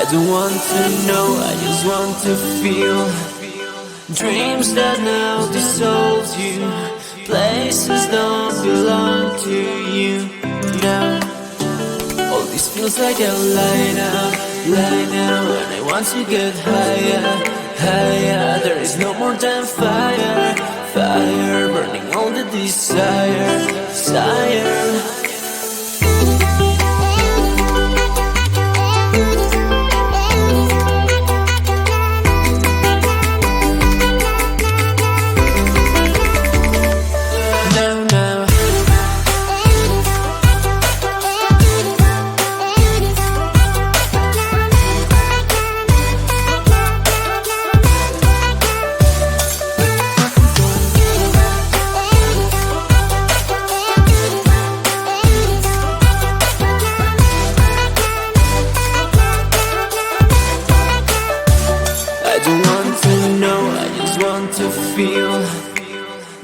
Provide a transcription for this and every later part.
I don't want to know, I just want to feel. Dreams that now dissolve you. Places don't belong to you now. All this feels like a lie now. And I want to get higher, higher. There is no more than fire, fire, burning all the desire, desire.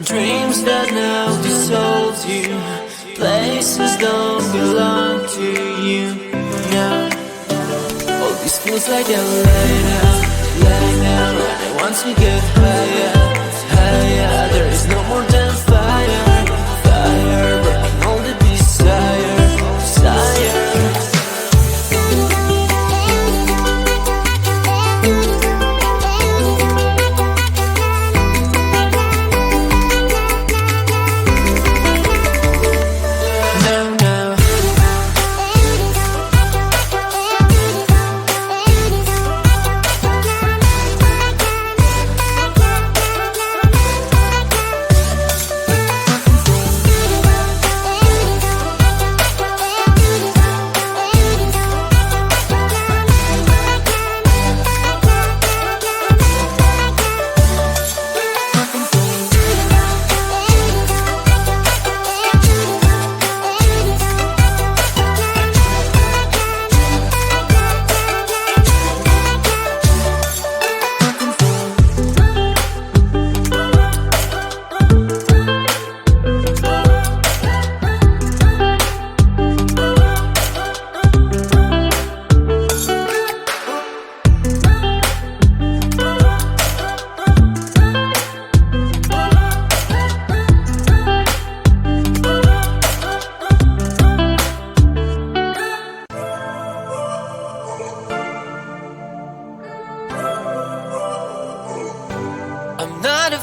Dreams that now dissolve you. Places don't belong to you now. All this feels like a lie now. And I want to get higher, higher. There is no more than fire, fire, burning all the desire, desire.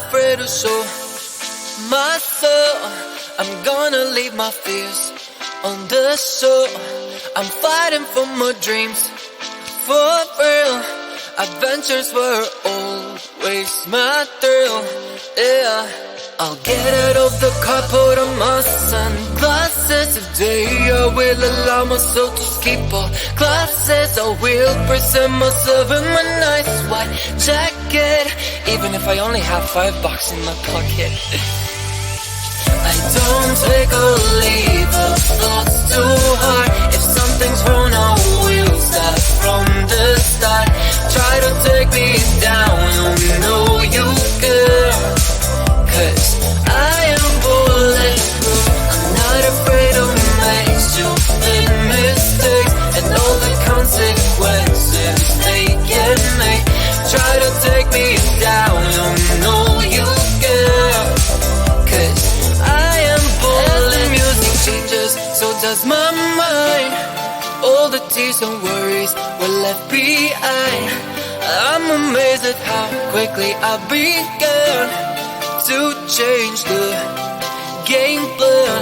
Afraid to show myself. I'm gonna leave my fears on the shore. I'm fighting for my dreams, for real. Adventures were always my thrill, yeah. I'll get out of the car, put on my sunglasses. Today I will allow myself to skip all classes. I will present myself in my nice white jacket, even if I only have $5 in my pocket. I don't take or leave the thoughts too hard. If something's wrong, I will start from the start. Try to take me down, you know you can. 'Cause I am bulletproof. I'm not afraid to make stupid mistakes and all the consequences they can make. Try to take me down, you know you can. 'Cause I am bulletproof. As the music changes, so does my mind. All the tears and worries were left behind. I'm amazed at how quickly I began to change the game plan.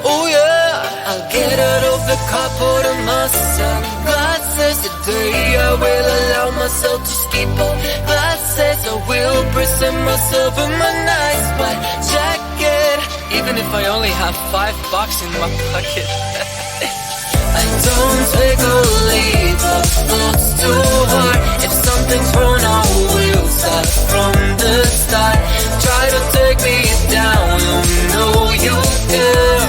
Oh yeah, I'll get out of the car, put on my sunglasses. Today I will allow myself to skip all classes. I will present myself in my nice white jacket, even if I only have $5 in my pocket. I don't take or leave the thoughts too hard. If something's wrong, I will start from the start. Try to take me down, you know you can.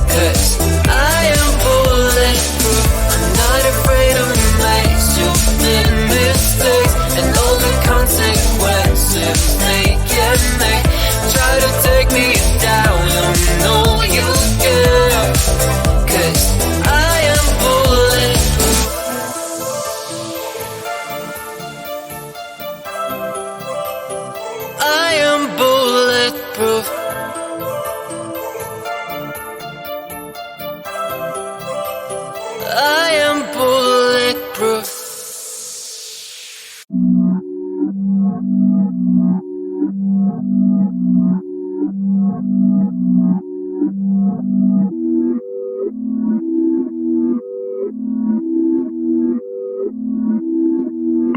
'Cause I am bulletproof. I'm not afraid to make stupid mistakes and all the consequences they can make. Try to take me down, you know you can. 'Cause I am bulletproof. I am bulletproof.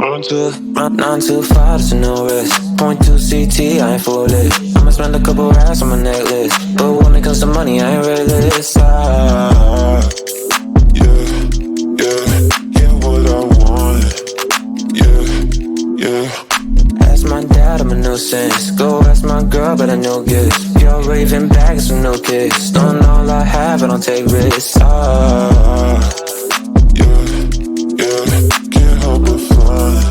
Run too far, there's no risk. Point 2 CT, I ain't fully. I'ma spend a couple racks on my necklace, but when it comes to money, I ain't realist. Yeah, what I want. Yeah. Ask my dad, I'm a nuisance. Go ask my girl, but I know gifts. You're raving bags with no kicks. Don't know all I have, I don't take risks. Can't help but find.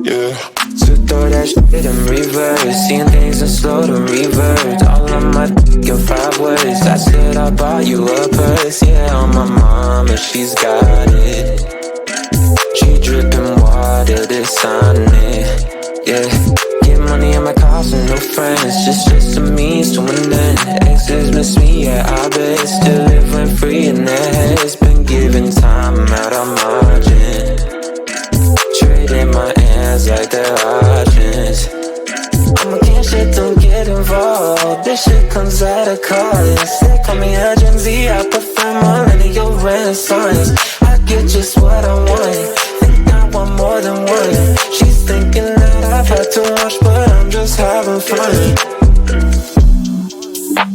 Yeah. So throw that shit in reverse. Seeing things in slow to revert. All on my dick in 5 words. I said I bought you a purse. Yeah, on my mama, she's got it. She dripping water, this on it. Yeah, get money in my cars and no friends. Just a means to an end. Exes miss me, yeah, I bet. Still living free in their heads. Been giving time out of margin. Trading my hands like they're options. I'm against shit, don't get involved. This shit comes at a cost. They call me a Gen Z, I prefer millennial renaissance. I get just what I want. Think I want more than one. She's thinking that I've had too much, but I'm just having fun.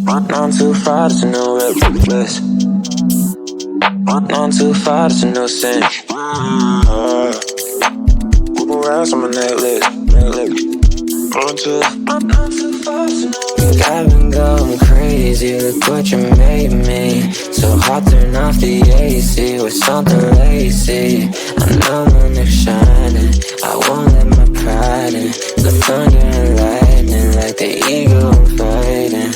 Run on too far, there's no reckless. Run on too far, there's no sin. Couple rounds on my necklace. Run too far, there's no reckless. I've been going crazy, look what you made me. So hot, turn off the AC with something lazy. I know when they're shining, I won't let my pride in. The thunder and lightning, like the eagle I'm fighting.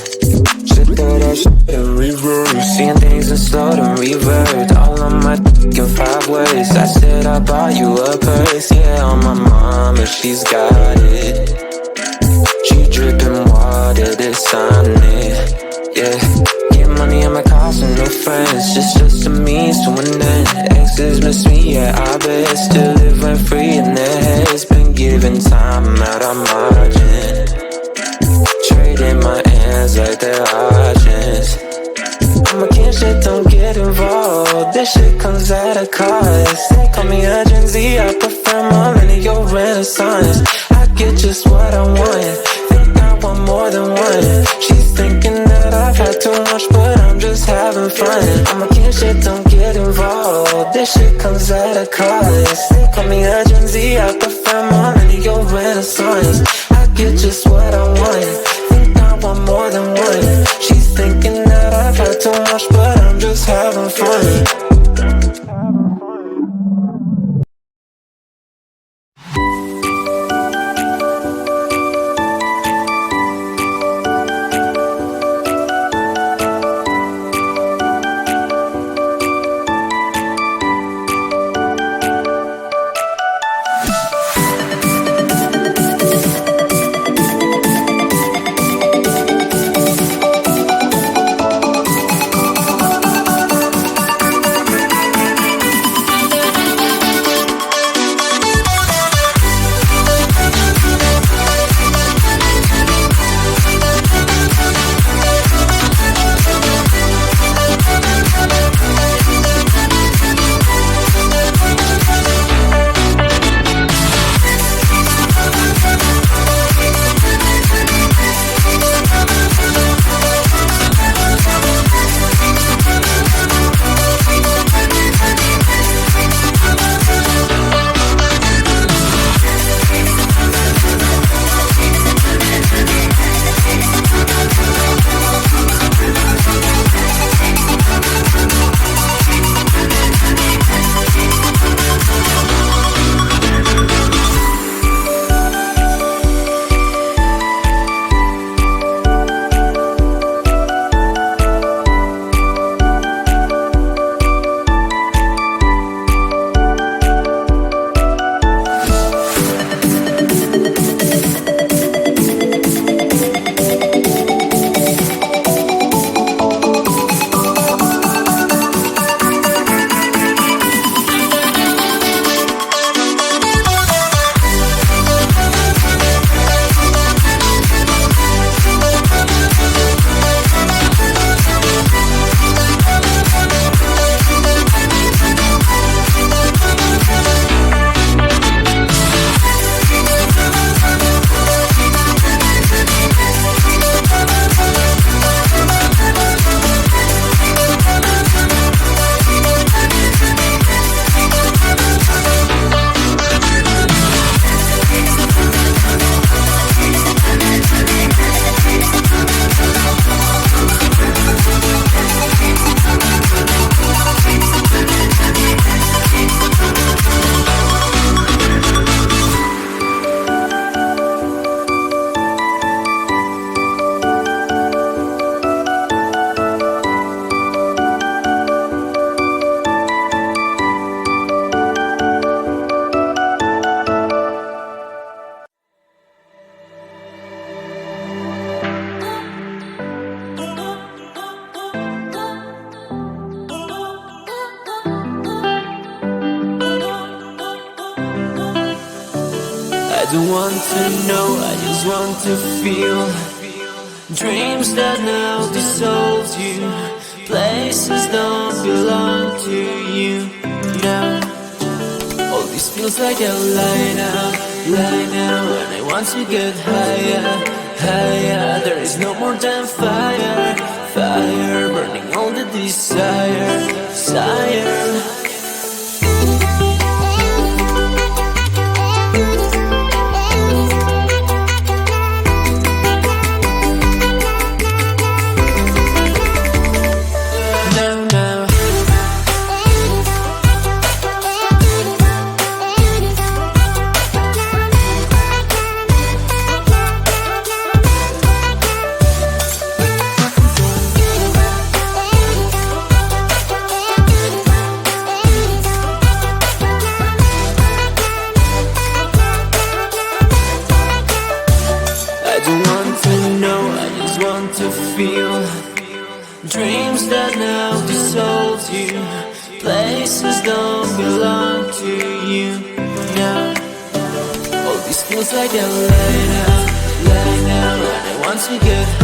Shit through that shit in reverse. Seeing things in slow to revert. All on my dick in 5 words. I said I bought you a purse. Yeah, on my mama, she's got it. She dripping water, this on it. Yeah, get money in my cars and no friends. Just a means to an end. Exes miss me, yeah, I bet. Still living free in their heads. Been giving time out of margin. Trading my hands like they're options. I'm against shit, don't get involved. This shit comes at a cost. They call me a Gen Z, I prefer millennial renaissance. I get just what I want. Think I want more than one. She's thinking that I've had too much, but I'm just having fun. I'm against shit, don't get involved. This shit comes at a cost. They call me a Gen Z, I prefer millennial renaissance. I get just what I want. Want more than one. She's thinking that I've had too much, but I'm just having fun. don't want to know, I just want to feel. Dreams that now dissolve you, places don't belong to you now. All this feels like a lie now, and I want to get higher, higher. There is no more than fire, fire, burning all the desire, desire. I don't want to know, I just want to feel. Dreams that now dissolve you, places don't belong to you now. All this feels like a lie now, and I want to get